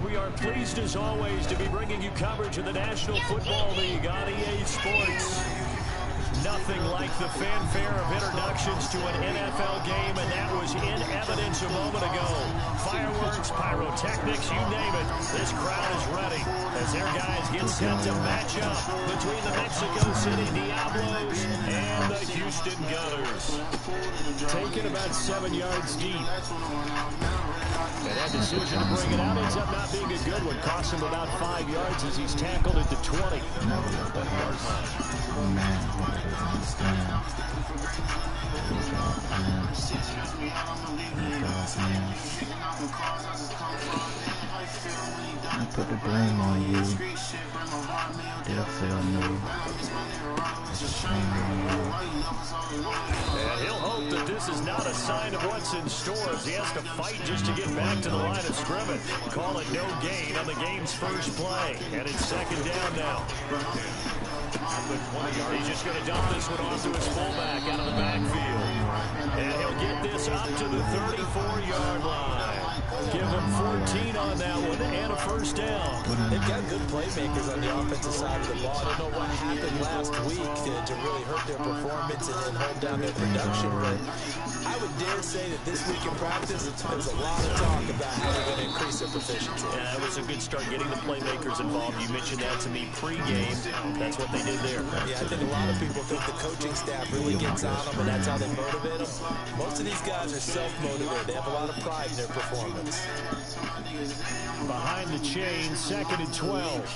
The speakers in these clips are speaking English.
We are pleased as always to be bringing you coverage of the National Football League on EA Sports. Nothing like the fanfare of introductions to an NFL game, and that was in evidence a moment ago. Fireworks, pyrotechnics, you name it. This crowd is ready as their guys get set to match up between the Mexico City Diablos and the Houston Gunners. Taken about 7 yards deep. And that decision to bring it out ends up not being a good one. Cost him about 5 yards as he's tackled at the 20. I put the blame on you. They'll feel new. It's a shame on you. And he'll hope that this is not a sign of what's in store as he has to fight just to get back to the line of scrimmage. Call it no gain on the game's first play. And it's second down now. He's just going to dump this one off to his fullback out of the backfield. And he'll get this up to the 34-yard line. Give him 14 on that one and a first down. They've got good playmakers on the offensive side of the ball. I don't know what happened last week to really hurt their performance and hold down their production, but I would dare say that this week in practice, there's a lot of talk about how they're going to increase their proficiency. Yeah, that was a good start getting the playmakers involved. You mentioned that to me pregame. That's what they did there. Yeah, I think a lot of people think the coaching staff really gets on them, and that's how they motivate them. Most of these guys are self-motivated. They have a lot of pride in their performance. Behind the chain, 2nd and 12.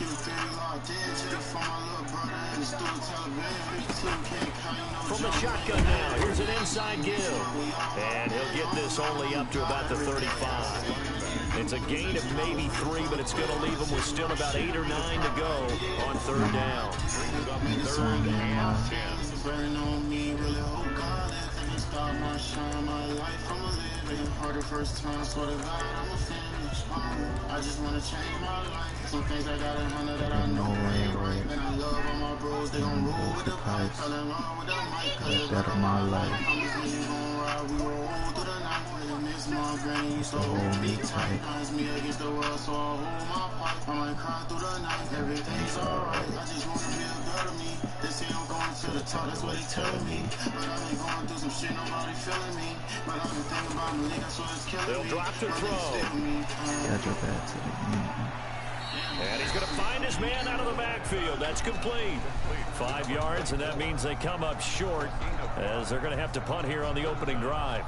From the shotgun now, here's an inside give. And he'll get this only up to about the 35. It's a gain of maybe 3, but it's going to leave him with still about 8 or 9 to go on 3rd down. 3rd and 10. Harder first time, swear to God, I'ma finish. I just wanna change my life. Some things I got 100 that I know ain't right. And I love all my bros, they gon' roll with the pipe. Tell them wrong with the mic, cause it's better my life. I'm just leaving gon' ride, we roll through the night. Really miss my granny, used to hold me tight. Times me against the world, so I hold my pipe. I might cry through the night, everything's alright. I just wanna feel good of me. They say I'm going to the top, that's what they telling me. But I ain't going through some shit, nobody feeling me. But I've been thinking about my league, that's what it's killing me. They'll drop to throw. And he's going to find his man out of the backfield. That's complete. 5 yards, and that means they come up short as they're going to have to punt here on the opening drive.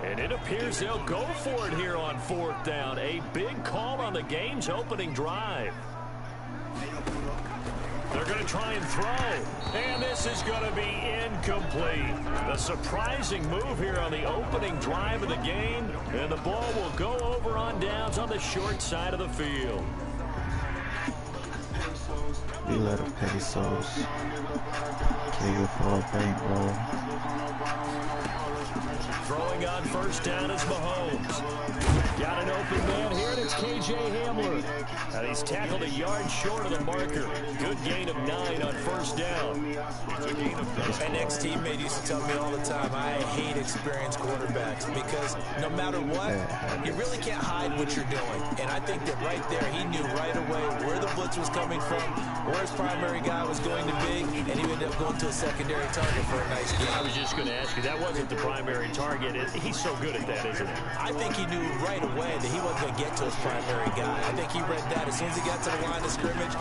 And it appears they'll go for it here on 4th down. A big call on the game's opening drive. They're going to try and throw. And this is going to be incomplete. A surprising move here on the opening drive of the game. And the ball will go over on downs on the short side of the field. We let them pesos. Kick it for a bankroll. Throwing on 1st down is Mahomes. Got an open man here, and it's KJ Hamler. And he's tackled a yard short of the marker. Good gain of 9 on 1st down. My next teammate used to tell me all the time, I hate experienced quarterbacks because no matter what, you really can't hide what you're doing. And I think that right there, he knew right away where the blitz was coming from, where his primary guy was going to be, and he ended up going to a secondary target for a nice game. I was just going to ask you, that wasn't the primary target. He's so good at that, isn't he? I think he knew right away that he wasn't going to get to his primary guy. I think he read that as soon as he got to the line of scrimmage,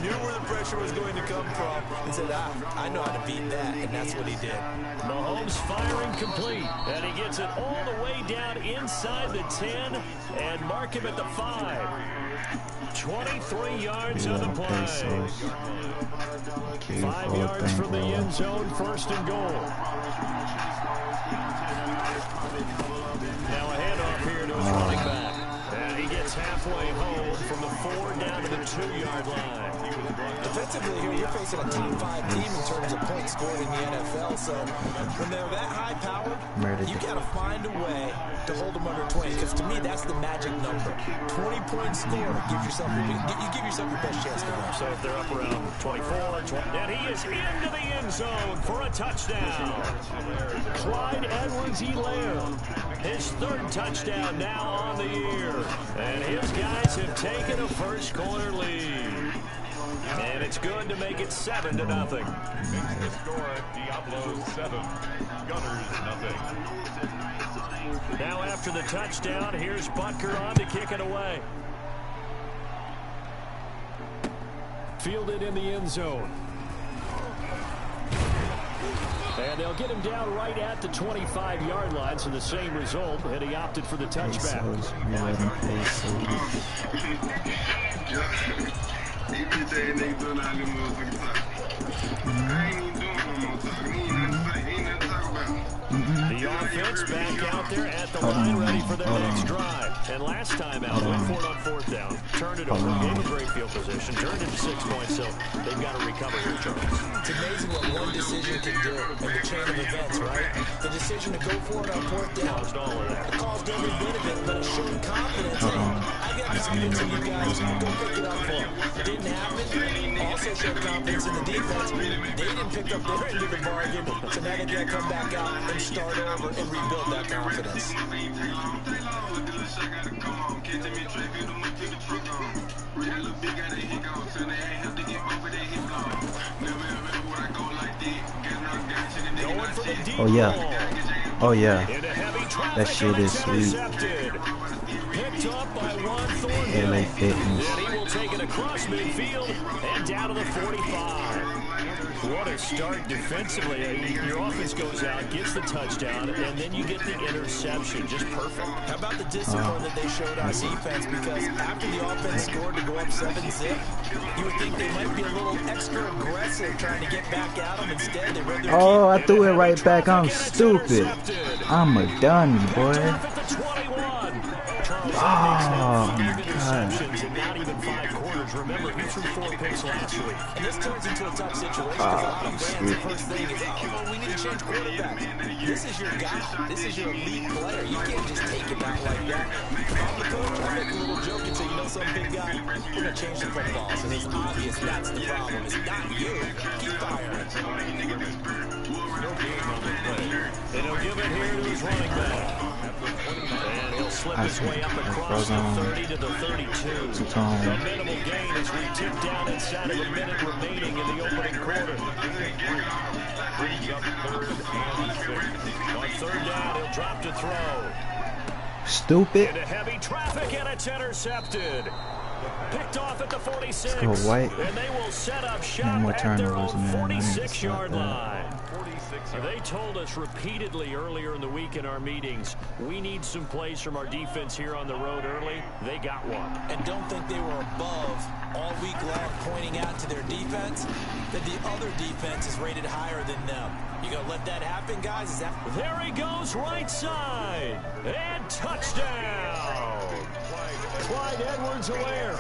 knew where the pressure was going to come from, and said, I know how to beat that, and that's what he did. Mahomes firing complete, and he gets it all the way down inside the 10 and mark him at the 5. 23 yards on the play. 5 yards from the end zone, 1st and goal. Now a handoff here to his running back. And he gets halfway home from the 4 down to the 2-yard line. Defensively here, you're facing a top 5 team in terms of points scored in the NFL. So when they're that high powered, you got to find a way to hold them under 20. Because to me, that's the magic number. 20 points scored. You give yourself your best chance to win. So if they're up around 24, 20, and he is into the end zone for a touchdown. Clyde Edwards-Helaire, his 3rd touchdown now on the year. And his guys have taken a first quarter lead. And it's good to make it 7-0. Makes the score Diablos 7, Gunners 0. Now after the touchdown, here's Butker on to kick it away. Fielded in the end zone. And they'll get him down right at the 25-yard line, so the same result, and he opted for the touchback. The offense back out there at the line, ready for their next drive. And last time out, went for it on 4th down, turned it over, gave a great field position, turned it to 6 points, so they've got to recover here, Charles. It's amazing what one decision can do in the chain of events, right? The decision to go for it on 4th down. Caused all of that. It caused every bit of it, but it showed confidence. Hey, I got this confidence in you guys. Go pick it up for them. It didn't happen. Also showed confidence in the defense. They didn't pick up their end of the bargain, so now they got to come back out and start over and rebuild that confidence. Oh yeah. Oh yeah. That shit is sweet. LA Fitness. He will take it across midfield and down to the 45. What a start defensively. Your offense goes out, gets the touchdown, and then you get the interception. Just perfect. How about the discipline that they showed on defense? Because after the offense scored to go up 7-zip, you would think they might be a little extra aggressive trying to get back at them. Instead, they read their Oh, I threw it right back. I'm stupid. I'm a dummy, boy. Oh, my God. Not even 5 quarters. Remember, he threw 4 picks last week. And this turns into a tough situation because a lot of fans, the first thing is, oh, well, we need to change quarterback. This is your guy. This is your elite player. You can't just take him out like that. If I'm the coach, I'll make a little joke and say, you know, some big guy, we're going to change the footballs. And it's obvious that's the problem. It's not you. Keep firing. And he'll give it here to his running back. And he'll slip his way up across the 30 to the 32. A minimal gain as we tip down inside of a minute remaining in the opening quarter. On 3rd down, he'll drop to throw. Stupid. Into heavy traffic, and it's intercepted. Picked off at the 46. Let's go White. And they will set up shop No more at their own turnovers, man. 46-yard line. They told us repeatedly earlier in the week in our meetings, we need some plays from our defense here on the road early. They got one. And don't think they were above all week long pointing out to their defense that the other defense is rated higher than them. You gonna let that happen, guys? Is that... There he goes, right side. And touchdown. Clyde Edwards-Helaire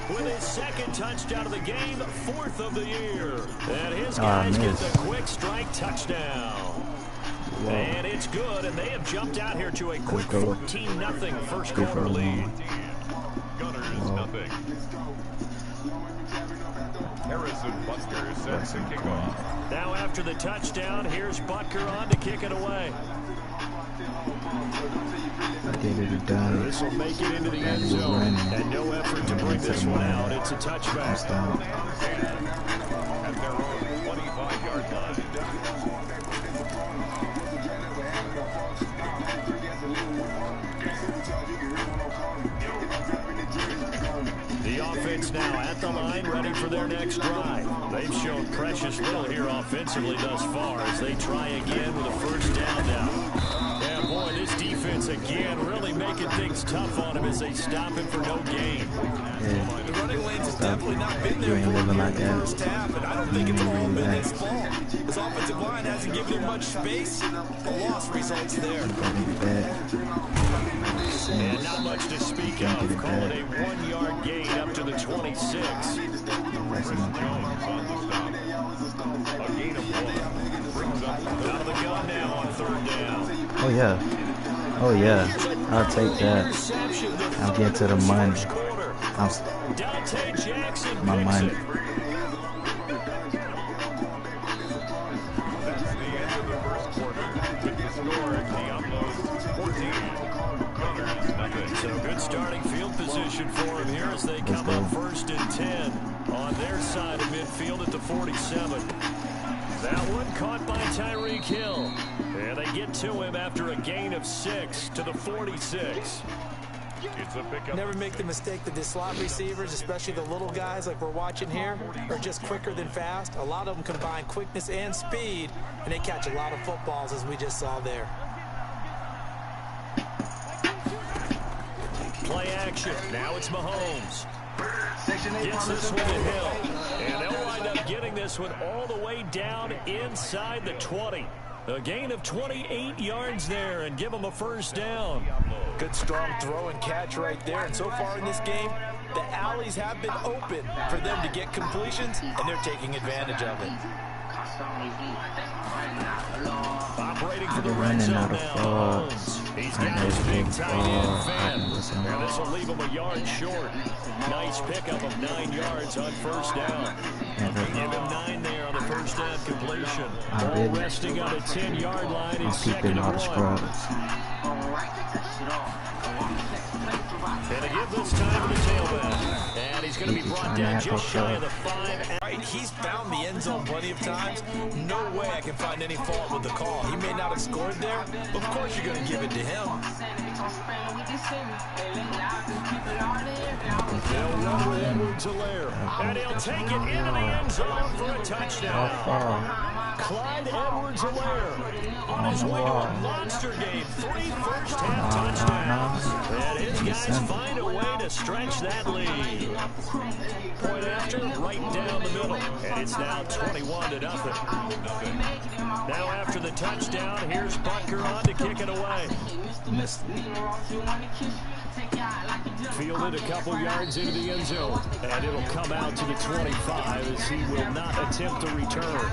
with his 2nd touchdown of the game, 4th of the year. And his guys get the quick strike touchdown. Whoa. And it's good, and they have jumped out here to a quick 14-0 first quarter lead. Gunners 0. Harrison Butker sets the kickoff. Now after the touchdown, here's Butker on to kick it away. This will make it into the end zone, and no effort to bring this one out. It's a touchback. At their own 25-yard line. The offense now at the line, ready for their next drive. They've shown precious little here offensively thus far as they try again with a 1st down now. Yeah, boy, this defense defense again, really making things tough on him as they stop him for no gain. Yeah. The running lanes have definitely not been there for him in the first half, and I don't think it's all been his fault. His offensive line hasn't given him much space. The loss results there. And not much to speak of. Call it a 1-yard gain up to the 26. Chris Jones on the stop. A gain of 1. Brings up Out of the gun now on 3rd down. Oh, yeah. Oh, yeah. I'll take that. I'll get to the money. Dante Jackson My money. That's the end of the first quarter. With the score, Diablos 14. Gunners nothing. So good starting field position for him here as they come up 1st and 10 on their side of midfield at the 47. That one caught by Tyreek Hill. And they get to him after a gain of 6 to the 46. It's a pickup. Never make the mistake that the slot receivers, especially the little guys like we're watching here, are just quicker than fast. A lot of them combine quickness and speed, and they catch a lot of footballs, as we just saw there. Play action. Now it's Mahomes. Gets this one to Hill. And they'll wind up getting this one all the way down inside the 20. A gain of 28 yards there and give them a 1st down. Good strong throw and catch right there. And so far in this game, the alleys have been open for them to get completions, and they're taking advantage of it. Operating for the red zone now. He's got his big tight end fan. And this will leave him a yard short. Nice pickup of 9 yards on 1st down. Give him 9 there on the 1st down completion. Ball resting on a 10-yard line. It's 2nd and 1. And to give this time to the tailback. And he's going to be brought down just shy of the 5. Right, he's found the end zone plenty of times. No way I can find any fault with the call. He may not have scored there, but of course you're going to give it to him. They'll run with Edwards-Helaire. And he'll take it into the end zone for a touchdown. Clyde Edwards-Helaire on his way to a monster game. 3 first-half touchdowns. And his guys find a way to stretch that lead. Point after, right down the middle. And it's now 21-0. Now after the touchdown, here's Butker on to kick it away. Fielded a couple yards into the end zone. And it'll come out to the 25 as he will not attempt to return.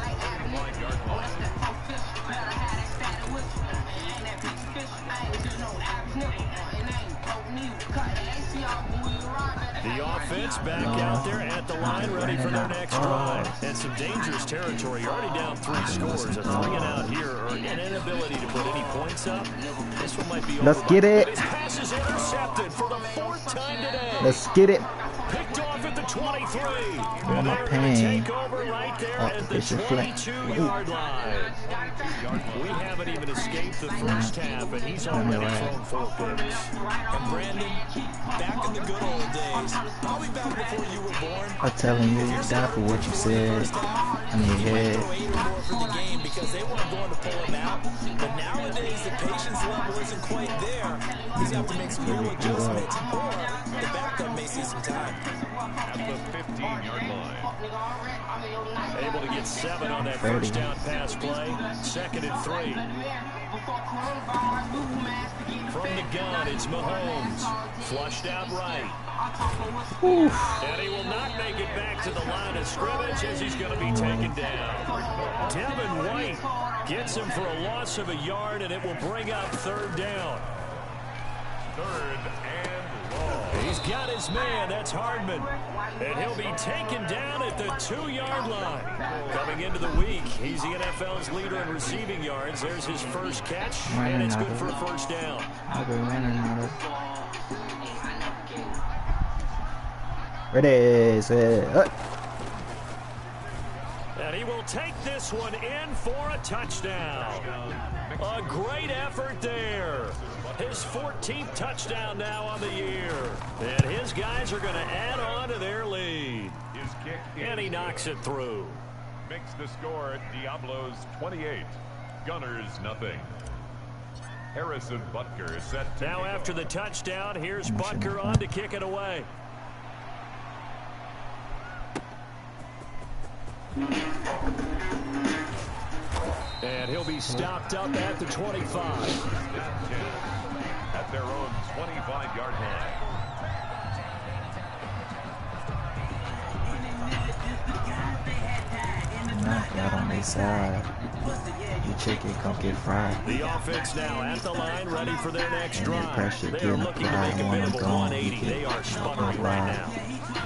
The offense back out there at the line, ready for their next drive. And some dangerous territory. You're already down 3 scores. A 3 and out here, or an inability to put any points up. This one might be over. Let's get it. His pass is intercepted for the 4th time today. Let's get it. Picked off at the 23. And my they're going to pain. take over right there at the 22-yard line. We haven't even escaped the first half, and he's already thrown 4 picks. And Brandon, back in the good old days, probably back before you were born. I'm telling you, die for what you said. I mean, yeah. More for the game because they weren't going to pull him out. But nowadays, the patience level isn't quite there. He's going to have to make some real adjustments, or the backup may see some time. At the 15-yard line. Able to get 7 on that first down pass play. 2nd and 3. From the gun, it's Mahomes. Flushed out right. And he will not make it back to the line of scrimmage as he's going to be taken down. Devin White gets him for a loss of a yard, and it will bring up 3rd down. 3rd and long. He's got his man, that's Hardman. And he'll be taken down at the 2-yard line. Coming into the week, he's the NFL's leader in receiving yards. There's his first catch, and it's good for a 1st down. Ready, set. And he will take this one in for a touchdown. A great effort there. His 14th touchdown now on the year. And his guys are going to add on to their lead. His kick And he knocks it through. makes the score Diablos 28, Gunners nothing. Harrison Butker is set to Now after the touchdown, here's Butker on to kick it away. And he'll be stopped up at the 25. At their own 25-yard line. Knock out on their side. You check it, come get fried. The offense now at the line, ready for their next drive. Pressure, They are looking to make a bit of a 180. They are sputtering right now.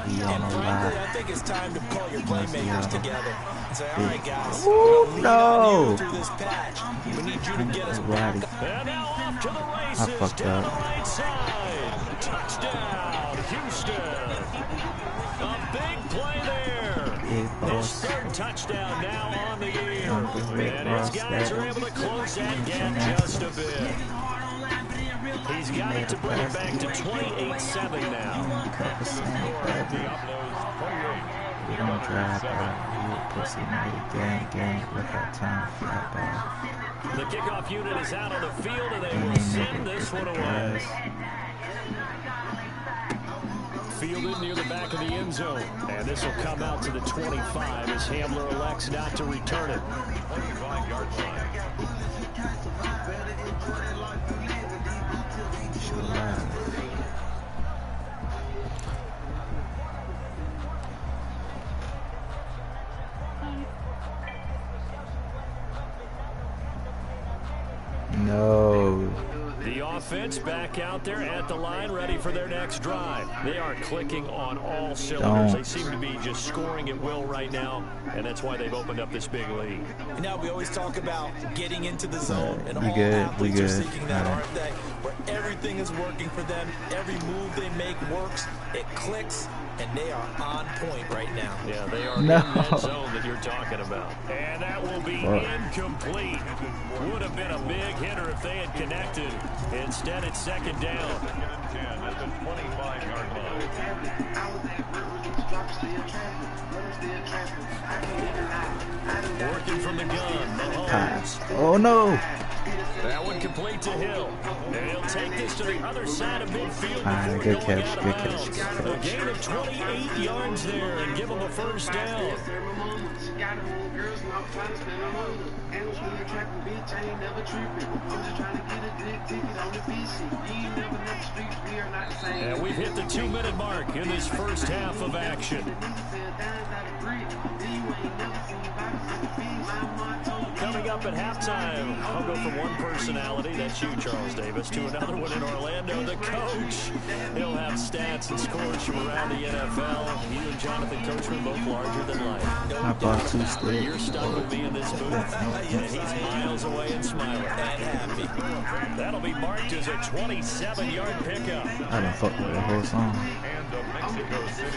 He on the line. I think it's time to call your playmakers together and say, all right, guys, Ooh, no. through this patch. We need you to get us Righty. And now off to the I races fucked down up. the right side. Touchdown, Houston. A big play there. Big His boss. third touchdown now on the year. Rick And his Ross guys there. are able to close that gap just a bit. He's got it to bring it back to 28-7 now. Couple cents, baby. We don't drive out. You pussy nigga gang. Look at time flat back. The kickoff unit is out on the field, and they will send this one away. Fielded near the back of the end zone. And this will come out to the 25 as Hamler elects not to return it. 25-yard line. No. The offense back out there at the line, ready for their next drive. They are clicking on all cylinders. They seem to be just scoring at will right now, and that's why they've opened up this big lead. Now we always talk about getting into the zone, and we all good, athletes we are good. seeking that, aren't they? Where everything is working for them, every move they make works, it clicks, and they are on point right now. Yeah, they are No. in that zone that you're talking about. And that will be incomplete. Would have been a big hitter if they had connected. Instead, it's second down. Second and 10 at the 25-yard line. Working from the gun, Mahomes. Pass. Oh no. That one complete to Hill. And he'll take this to the other side of midfield before Good going catch, out of good bounds. catch, good A catch. gain of 28 yards there and give them a first down. And we've hit the 2-minute mark in this first half of action. Coming up at halftime, I'll go from one personality, that's you, Charles Davis, to another one in Orlando, the coach. He'll have stats and scores from around the NFL. He and Jonathan Coachman both larger than life. I bought 2 sticks. You're stuck with me in this booth, and he's miles away and smiling and happy. That'll be marked as a 27-yard pickup. I done fucked with the whole song. And the Mexico City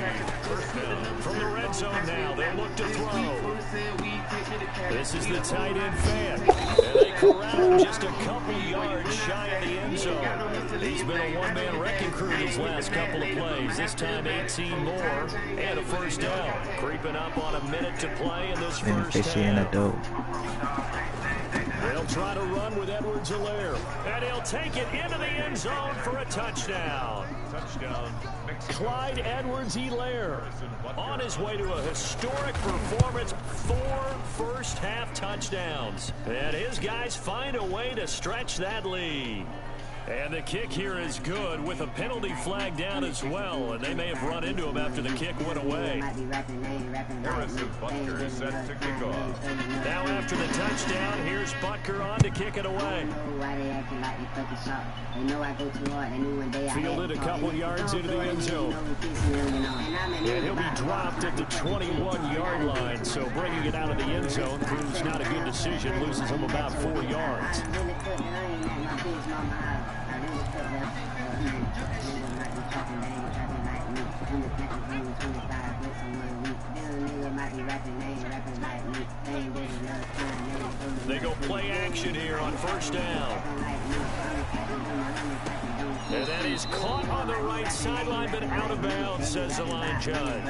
first down. From the red zone now, they'll look to throw. This is the tight end fan, and they corral him just a couple yards shy of the end zone. He's been a one-man wrecking crew these last couple of plays. This time 18 more and a first down. Creeping up on a minute to play in this first Beneficiary and a half. dope. They'll try to run with Edwards-Helaire, and he'll take it into the end zone for a touchdown. Touchdown, Mexico. Clyde Edwards-Helaire on his way to a historic performance, 4 first-half touchdowns. And his guys find a way to stretch that lead. And the kick here is good with a penalty flag down as well, and they may have run into him after the kick went away. Harrison Butker is set to kick off. Now after the touchdown, here's Butker on to kick it away. Fielded a couple yards into the end zone. And he'll be dropped at the 21-yard line, so bringing it out of the end zone proves not a good decision, loses him about 4 yards. They go play action here on first down. And that is caught on the right sideline, but out of bounds, says the line judge.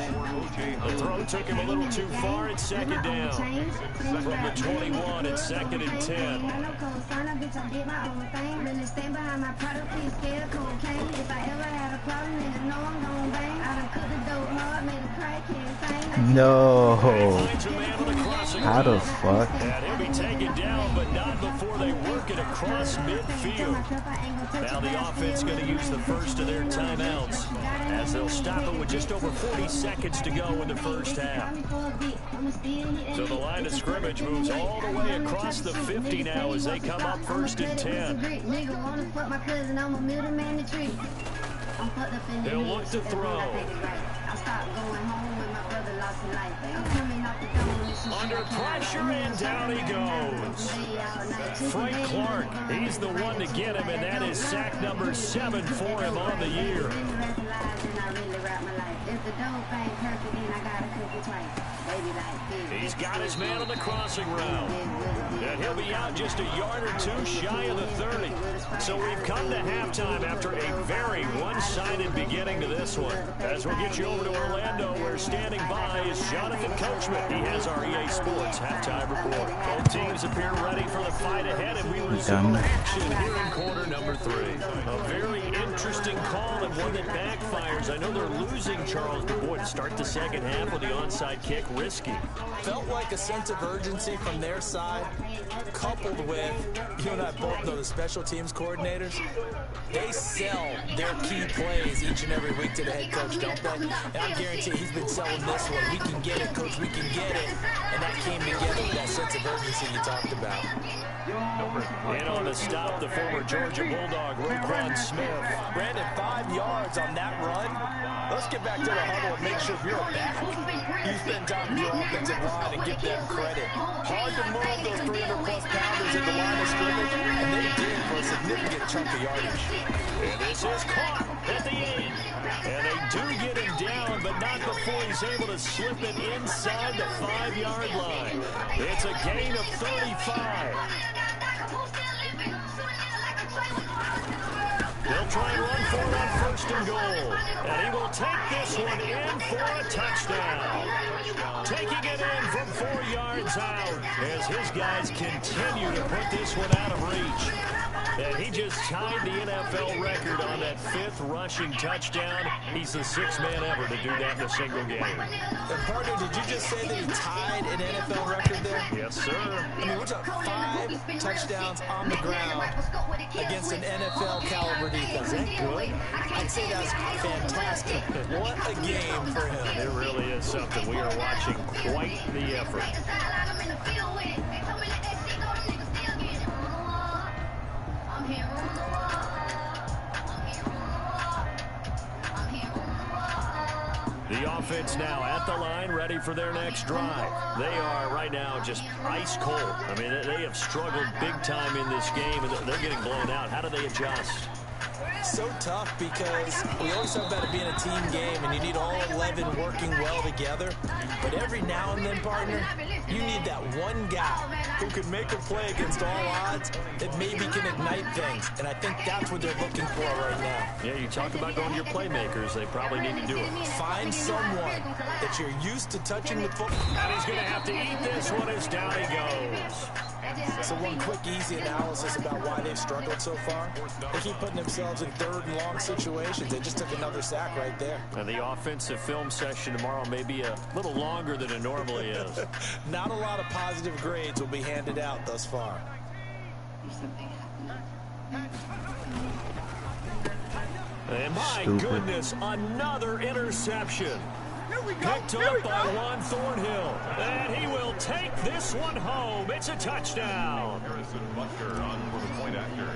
The throw took him a little too far. It's second down. From the 21, it's second and 10. No. How the fuck? And he'll be taken down, but not before they work it across midfield. Now the offense going to use the first of their timeouts as they'll stop it with just over 40 seconds to go in the first half. So the line of scrimmage moves all the way across the 50 now as they come up first and 10. They'll look to throw. Under pressure, and down he goes. Frank Clark, he's the one to get him, and that is sack number 7 for him on the year. He's got his man on the crossing route. And he'll be out just a yard or two shy of the 30. So we've come to halftime after a very one-sided beginning to this one. As we'll get you over to Orlando, where standing by is Jonathan Coachman. He has our EA Sports halftime report. Both teams appear ready for the fight ahead, and we resume action here in quarter number 3. A very interesting call and one that backfires. I know they're losing, Charles, but boy, to start the second half with the onside kick, risky. Felt like a sense of urgency from their side, coupled with, you and I both know the special teams coordinators, they sell their key plays each and every week to the head coach, don't they? And I guarantee he's been selling this one. We can get it, coach, we can get it. And that came together with that sense of urgency you talked about. In on the stop, the former Georgia Bulldog, Roquan Smith. Brandon, 5 yards on that run. Let's get back to the huddle and make sure if you're a back, you spend time with your offensive line and give them credit. Hard to move those 300-plus pounders at the line of scrimmage, and they did for a significant chunk of yardage. And this is caught at the end. And they do get him down, but not before he's able to slip it inside the 5-yard line. It's a gain of 35. They'll try and run for it on first and goal. And he will take this one in for a touchdown. Taking it in from 4 yards out as his guys continue to put this one out of reach. And he just tied the NFL record on that 5th rushing touchdown. He's the 6th man ever to do that in a single game. And partner, did you just say that he tied an NFL record there? Yes, sir. I mean, we're talking 5 touchdowns on the ground against an NFL caliber defense. Is that good? I'd say that's fantastic. What a game for him. It really is something. We are watching quite the effort. The offense now at the line, ready for their next drive. They are right now just ice cold. I mean, they have struggled big time in this game, and they're getting blown out. How do they adjust? So tough because we always talk about it being a team game and you need all 11 working well together. But every now and then, partner, you need that one guy who can make a play against all odds that maybe can ignite things. And I think that's what they're looking for right now. Yeah, you talk about going to your playmakers. They probably need to do it. Find someone that you're used to touching the football. And he's going to have to eat this one as down he goes. So one quick, easy analysis about why they've struggled so far. They keep putting themselves in 3rd and long situations. They just took another sack right there. And the offensive film session tomorrow may be a little longer than it normally is. Not a lot of positive grades will be handed out thus far. And my goodness, another interception. Picked up by Juan Thornhill. And he will take this one home. It's a touchdown.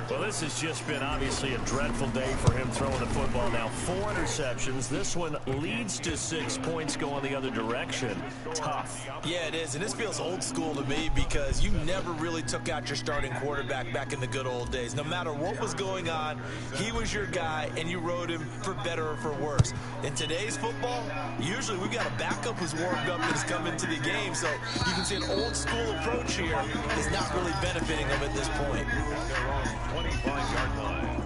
Well, this has just been obviously a dreadful day for him throwing the football. Now 4 interceptions. This one leads to 6 points going the other direction. Tough. Yeah, it is. And this feels old school to me because you never really took out your starting quarterback back in the good old days. No matter what was going on, he was your guy, and you rode him for better or for worse. In today's football, usually we've got a backup who's warmed up and has come into the game. So you can see an old school approach here is not really benefiting them at this point. 25-yard line.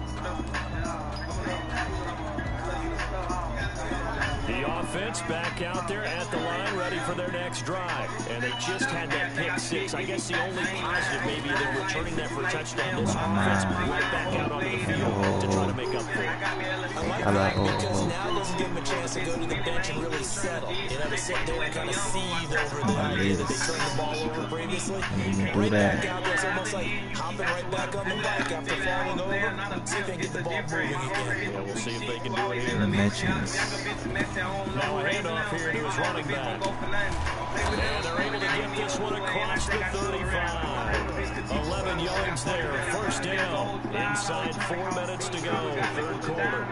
The offense back out there at the line, ready for their next drive. And they just had that pick six. I guess the only positive maybe they're returning that for a touchdown. This offense right back out onto the field to try to make up for it. I like that because now doesn't give them a chance to go to the bench and really settle. You know, to sit there and kind of seethe over the idea that they turned the ball over previously. Right back out there, it's almost like hopping right back on the bike after falling over. See if they can get the ball moving again. Yeah, we'll see if they can do it here. Now a handoff here to his running back. And they're able to get this one across the 35. 11 yards there, first down. Inside 4 minutes to go, third quarter.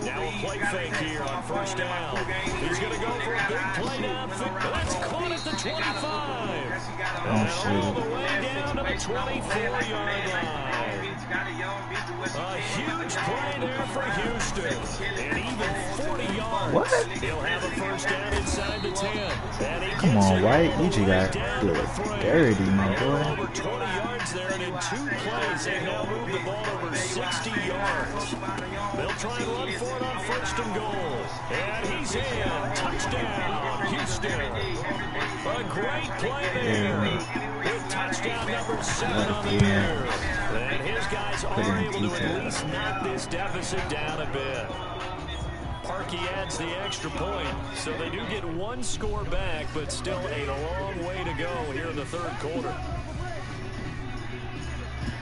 Now a play fake here on first down. He's going to go for a big play downfield. That's caught at the 25. And all the way down to the 24-yard line. A huge play there for Houston. And even 40 yards. What? He'll have a first down inside the 10. Come on, White. You just got dirty, my boy. Over 20 yards there, and in 2 plays, they now move the ball over 60 yards. They'll try and run for it on first and goal. And he's in. Touchdown, Houston. A great play there. With touchdown number 7 on the year. And his guys are able to at least knock this deficit down a bit. Parkey adds the extra point, so they do get 1 score back, but still a long way to go here in the third quarter.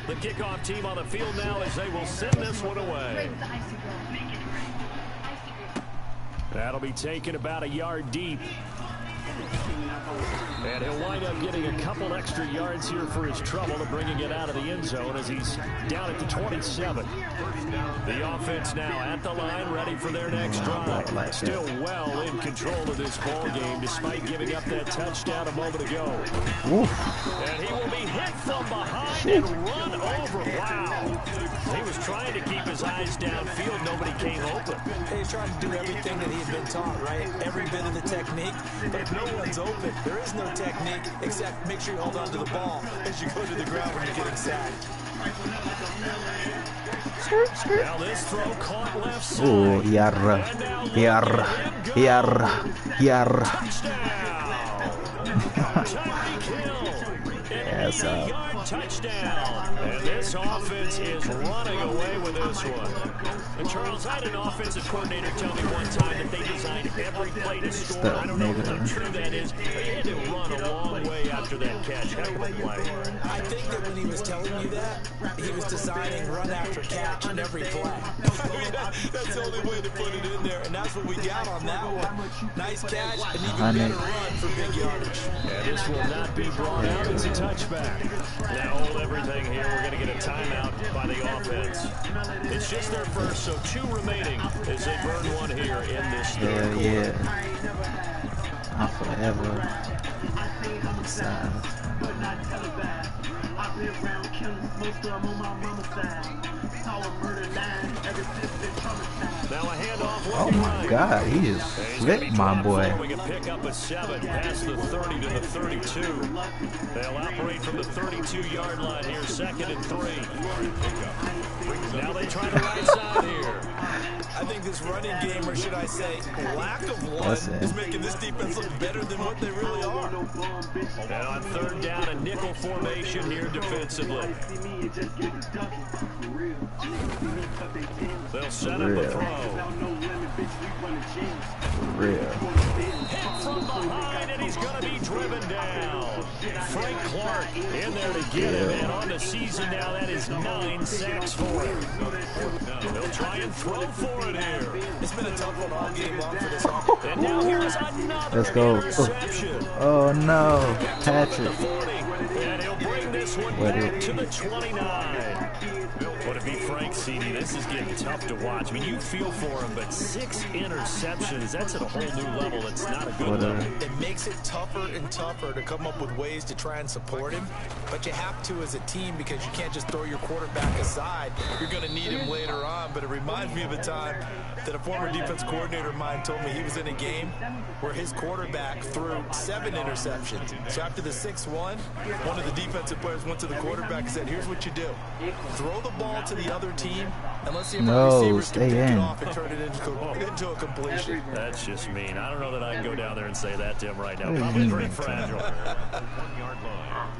The kickoff team on the field now as they will send this one away. That'll be taken about a yard deep. And he'll wind up getting a couple extra yards here for his trouble and bringing it out of the end zone as he's down at the 27. The offense now at the line, ready for their next drive. Still well in control of this ball game despite giving up that touchdown a moment ago. And he will be hit from behind and run over. Wow. He was trying to keep his eyes downfield. Nobody came open. He's trying to do everything that he had been taught, right? Every bit of the technique. But if no one's open, there is no technique except make sure you hold on to the ball as you go to the ground when you're getting sacked. Now this throw caught left side. Oh, yarra. Yes, touchdown. And this offense is running away with this one. And Charles, I had an offensive coordinator tell me one time that they designed every play to score. I don't know how true that is. They had to run a long way after that catch. Heck of a play. I think that when he was telling you that, he was designing run after catch in every play. I mean, that's the only way to put it in there, and that's what we got on that one. Nice catch, and even better run for big yardage. And this will not be brought out. It's a touchback. Now hold everything here. We're going to get a timeout by the offense. It's just their first, so 2 remaining as they burn one here in this third quarter. Yeah. I'm forever. Now a handoff. Oh my God, he just flipped my boy. We can pick up a 7 past the 30 to the 32. They'll operate from the 32-yard line here, 2nd and 3. Now they try the right side here. I think this running game, or should I say lack of one, is making this defense look better than what they really are. And on 3rd down, a nickel formation here defensively. They'll set up a throw. Real. Hit from behind, and he's going to be driven down. Frank Clark in there to get him, and on the season now, that is 9 sacks for him. They'll try and throw for it here. It's been a tough one all game long for this offense. And now here's another interception. Oh no, Patrick. And he'll bring this one back to the 29. Would it be Frank CD? This is getting tough to watch. I mean, you feel for him, but 6 interceptions, that's at a whole new level. It's not a good level. It makes it tougher and tougher to come up with ways to try and support him, but you have to as a team because you can't just throw your quarterback aside. You're going to need him later on, but it reminds me of a time that a former defense coordinator of mine told me he was in a game where his quarterback threw 7 interceptions. So after the 6th one of the defensive players went to the quarterback and said, here's what you do. Throw the ball to the other team And let's see if our No, receivers can pick stay it in. off and turn it into a completion. That's just mean. I don't know that I can go down there and say that to him right now. What do you Probably mean? pretty fragile. 1-yard line.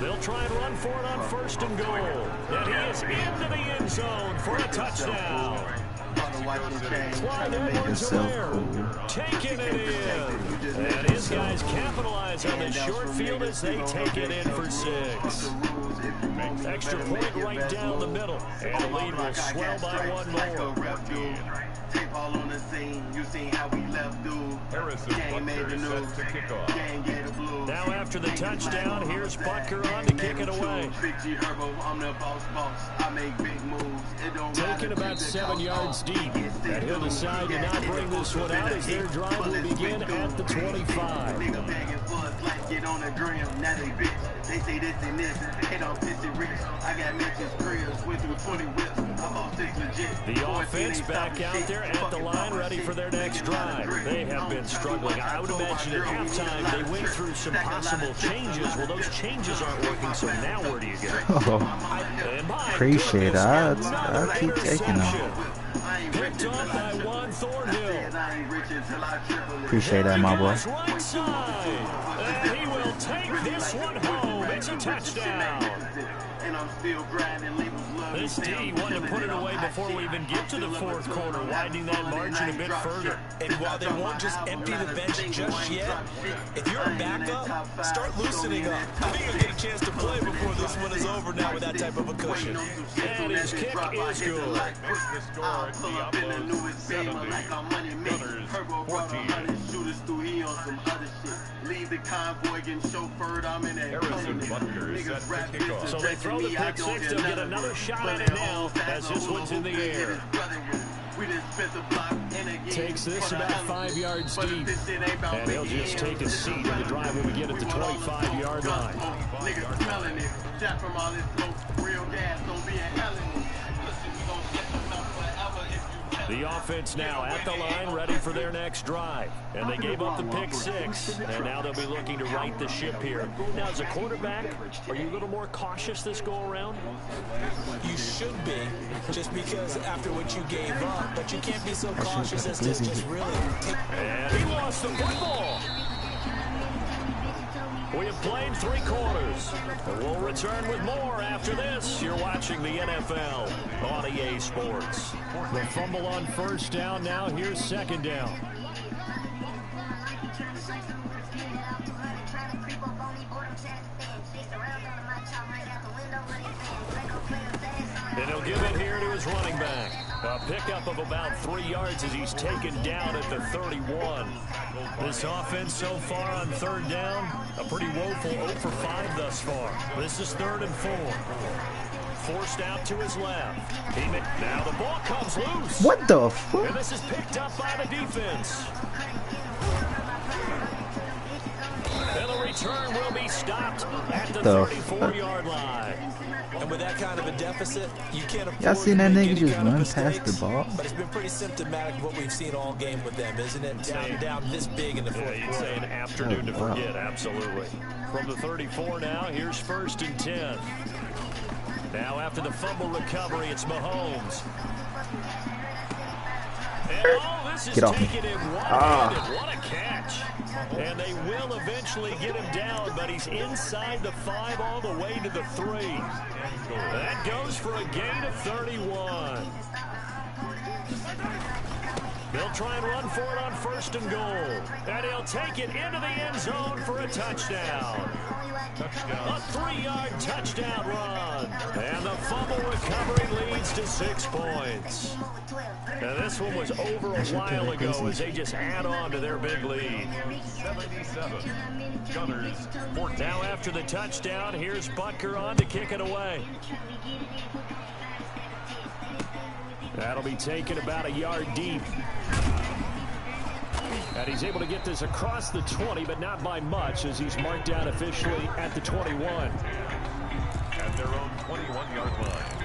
They'll try and run for it on 1st and goal. And he is into the end zone for a touchdown. Clyde Edwards-Helaire taking it in. And his guys capitalize on the short field as they take it in for 6. Extra point right down the middle. And the lead will swell by 1 more. Harrison Butker set to kick off. Now after the touchdown, here's Butker on to kick it away. Taken about 7 yards deep. And he'll decide to not bring this one out as their drive will begin at the 25. They say this and this, they don't piss it rich. I got mentions, careers, went through 20 whips. I bought 6 legit. The offense back out there at the line, ready for their next drive. They have been struggling. I would imagine at halftime they went through some possible changes. Well, those changes aren't working, so now where do you go? Oh, appreciate it. I'll keep taking them. Picked up by Juan Thornhill. Appreciate that, my boy. Right side. And he will take this one home. It's a touchdown. This D wanted to put it away before we even get to the 4th quarter, widening that margin a bit further. And while they won't just empty the bench just yet, if you're a backup, start loosening up. I think you'll get a chance to play before this one is over now with that type of a cushion. And his kick is good. With the score, Diablos 70, Gunners 14. Harrison Butker set to kick off. So they throw the pick 6. They'll get another shot at it now as this one's in the air. Takes this about 5 yards deep. And he'll just take a seat in the drive when we get at the 25-yard line. The offense now at the line, ready for their next drive. And they gave up the pick 6, and now they'll be looking to right the ship here. Now, as a quarterback, are you a little more cautious this go-around? You should be, just because after what you gave up, but you can't be so cautious as to just really take... And he lost the football. We have played 3 quarters. And we'll return with more after this. You're watching the NFL on EA Sports. The fumble on 1st down. Now here's 2nd down. And he'll give it here to his running back. A pickup of about 3 yards as he's taken down at the 31. This offense so far on 3rd down, a pretty woeful 0 for 5 thus far. This is 3rd and 4. Forced out to his left. Now the ball comes loose. What the fuck? And this is picked up by the defense. And the return will be stopped at the 34-yard line. And with that kind of a deficit, you can't afford Y'all seen that to make nigga any just kind of run past mistakes, the ball? But it's been pretty symptomatic of what we've seen all game with them, isn't it? Down this big in the 4th You'd say an afternoon to forget, absolutely. From the 34 now, here's 1st and 10. Now after the fumble recovery, it's Mahomes. And this is Get off me. taken in one-handed. What a catch. And they will eventually get him down, but he's inside the 5 all the way to the 3. That goes for a gain of 31. They'll try and run for it on 1st and goal. And he'll take it into the end zone for a touchdown. A 3-yard touchdown run. And the fumble recovery leads to 6 points. Now this one was over a while ago as they just add on to their big lead. 77, Gunners 14. Now after the touchdown, here's Butker on to kick it away. That'll be taken about a yard deep. And he's able to get this across the 20, but not by much as he's marked down officially at the 21. At their own 21-yard line.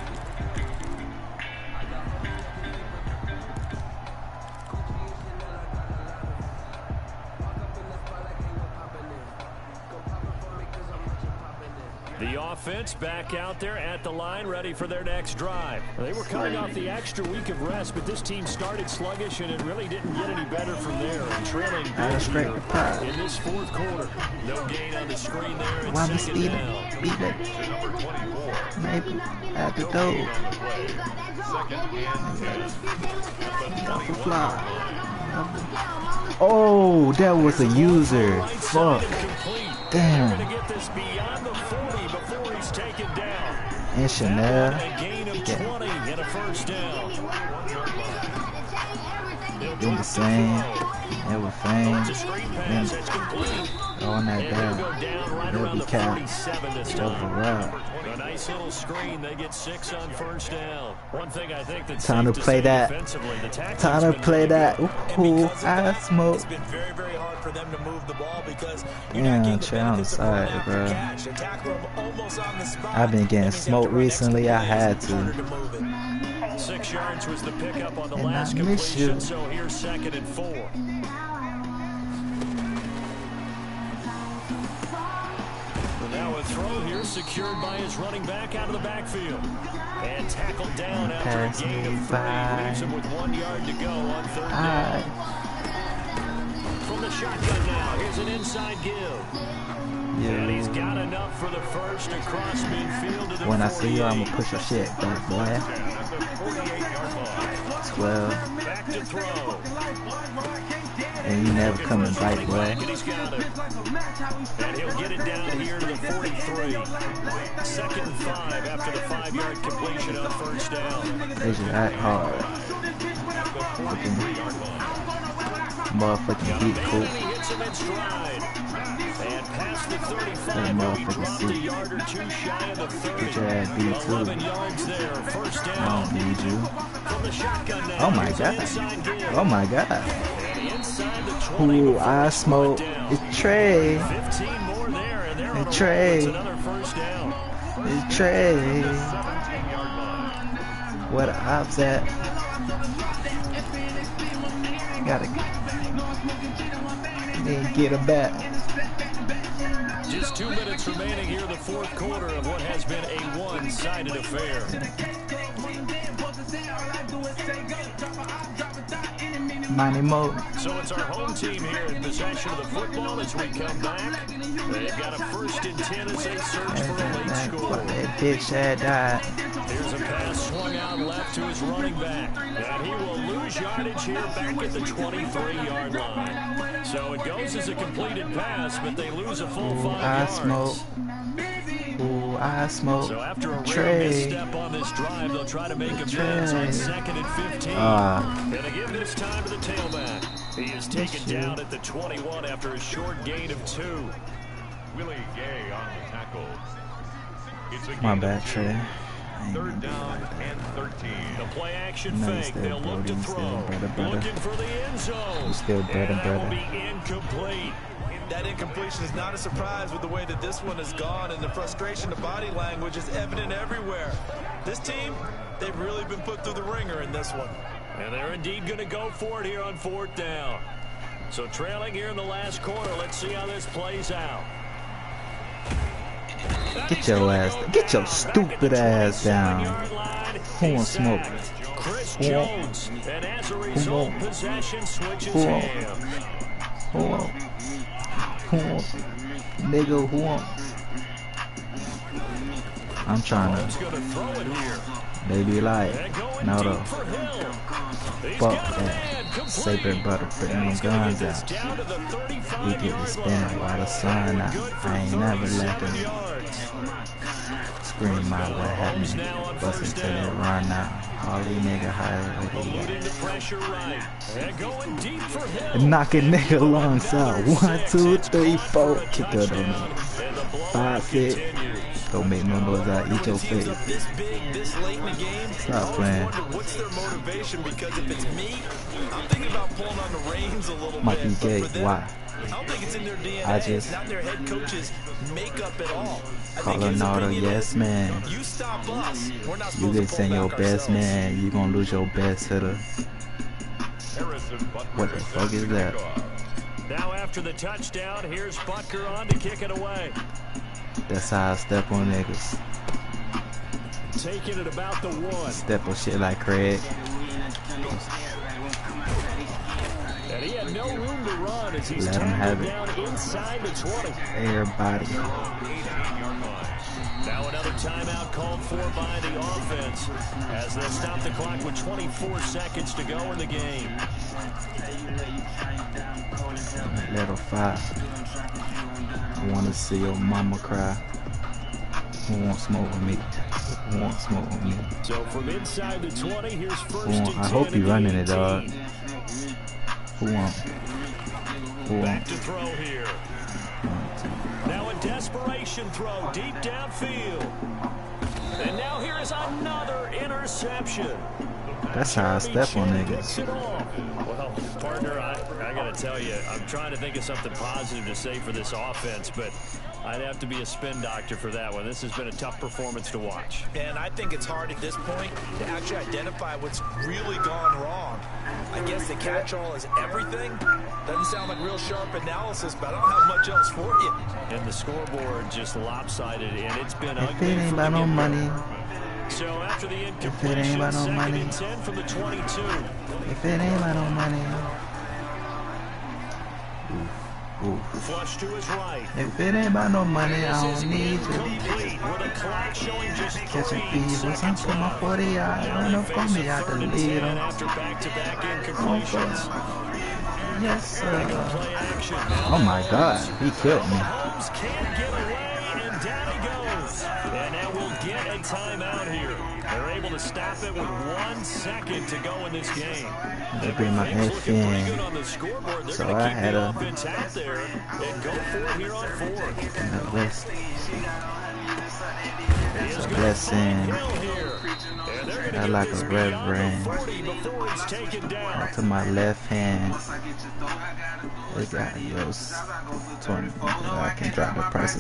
The offense back out there at the line, ready for their next drive. They were coming off the extra week of rest, but this team started sluggish, and it really didn't get any better from there. And trailing in this fourth quarter. No gain on the screen there. Why we speed it? Beat it. Maybe at the door. Oh, that was a user. Fuck. Damn. And Chanel. Doing the same. It was fame. On that down. That'll be capped. A nice little screen. They get 6 on first down. One thing I think that's time to play that. Time to play that. Ooh, I smoke. It's been very, very hard for them to move the ball because damn, Trey on the side, bro. I've been getting smoked recently. I had to. 6 yards was the pickup on the last completion. So here's 2nd and 4. Now a throw here secured by his running back out of the backfield. And tackled down after a gain of 3. Leaves him with 1 yard to go on 3rd down. From the shotgun now, here's an inside give. And he's got enough for the first across midfield to the when I see you, I'm going to push your shit back, boy. 12. Back to throw. And you never coming right, boy. And he'll get it down here to the 43. 2nd and 5 after the 5-yard completion on first down. They just act hard. Motherfucking beat cool. And past the 35, he dropped a yard or 2 shy of the 30. Get your ass beat too. 11 yards there, first down. I don't need you. From the shotgun now, oh my god. Oh my god. Ooh, I smoke. It's Trey. 15 more there, and they're it's Trey. another first down. It's Trey. Where the ops at? Gotta then get him back. Just 2 minutes remaining here in the fourth quarter of what has been a one-sided affair. Money mode. So it's our home team here in possession of the football as we come back. They've got a 1st and 10 as they search for a late score. That bitch had died. Here's a pass swung out left to his running back. And he will lose yardage here back at the 23-yard line. So it goes as a completed pass, but they lose a full 5 yards. Smoke. Ooh, I smoke. So after a Trey. rare misstep on this drive, they'll try to make amends on 2nd and 15. And they give this time to the tailback. He is taken down at the 21 after a short gain of 2. Willie Gay on the tackle. It's a my bad, Trey. 3rd down and 13. The play action fake. They'll look to throw. Looking for the end zone. Still brother. Will be incomplete. That incompletion is not a surprise with the way that this one has gone, and the frustration, the body language is evident everywhere. This team, they've really been put through the ringer in this one. And they're indeed going to go for it here on 4th down. So trailing here in the last quarter, let's see how this plays out. Get your ass, get your stupid ass down. Who wants smoke? Chris Jones, and as a result, possession switches hands. Who wants? Nigga, who want? I'm trying to. Baby like, no though. Fuck that. Saber butter putting them guns out. We get to spin while the sun out. I ain't never let them scream my what happened. Bust until they run out. All these niggas higher with it. Knocking nigga lungs out. 1, 2, 3, 4. Kick it on me. 5, 6. Don't make no noise out. Eat your face. Stop playing. What's their motivation? Because if it's me, I'm thinking about pulling on the reins a little might be gay. Why? I don't think it's in their DNA. I just not their head coach's makeup at all. call another yes man. You stop us. We're not You can send your best man. You gonna lose your best hitter. What the fuck is that? Now after the touchdown, here's Butker on to kick it away. That's how I step on niggas. Taking it about the 1. Step on shit like Craig. And he had no room to run as he's Let him have it. down inside the 20. Everybody. Now another timeout called for by the offense as they'll stop the clock with 24 seconds to go in the game. Level 5. I want to see your mama cry. Who won't smoke with me? Who won't smoke with me? So from inside the 20, here's first and 10. I hope you running it, dog. Who won't? Back to throw here. Now a desperation throw deep downfield. And now here is another interception. That's how I step on niggas. Well, partner, I got to tell you, I'm trying to think of something positive to say for this offense, but I'd have to be a spin doctor for that one. This has been a tough performance to watch. And I think it's hard at this point to actually identify what's really gone wrong. I guess the catch-all is everything. Doesn't sound like real sharp analysis, but I don't have much else for you. And the scoreboard just lopsided, and it's been ugly. If it ain't about no money. So after the incompletion, second and 10 from the 22. If it ain't about no money. Oof. Flush to his right. If it ain't about no money, I don't need to. With a clock showing just Catching fevers, I'm putting my 40 yard. Run up on me out the lead. After back-to-back incompletions. Yes, sir. Oh my God, he killed me. Mahomes can't get away, and down he goes. And now we'll get a timeout here. They're able to stop it with 1 second to go in this game. They bring my FN. So I had a blessing. I like a reverend. To my left hand. It got yours 20. I can drop the prices.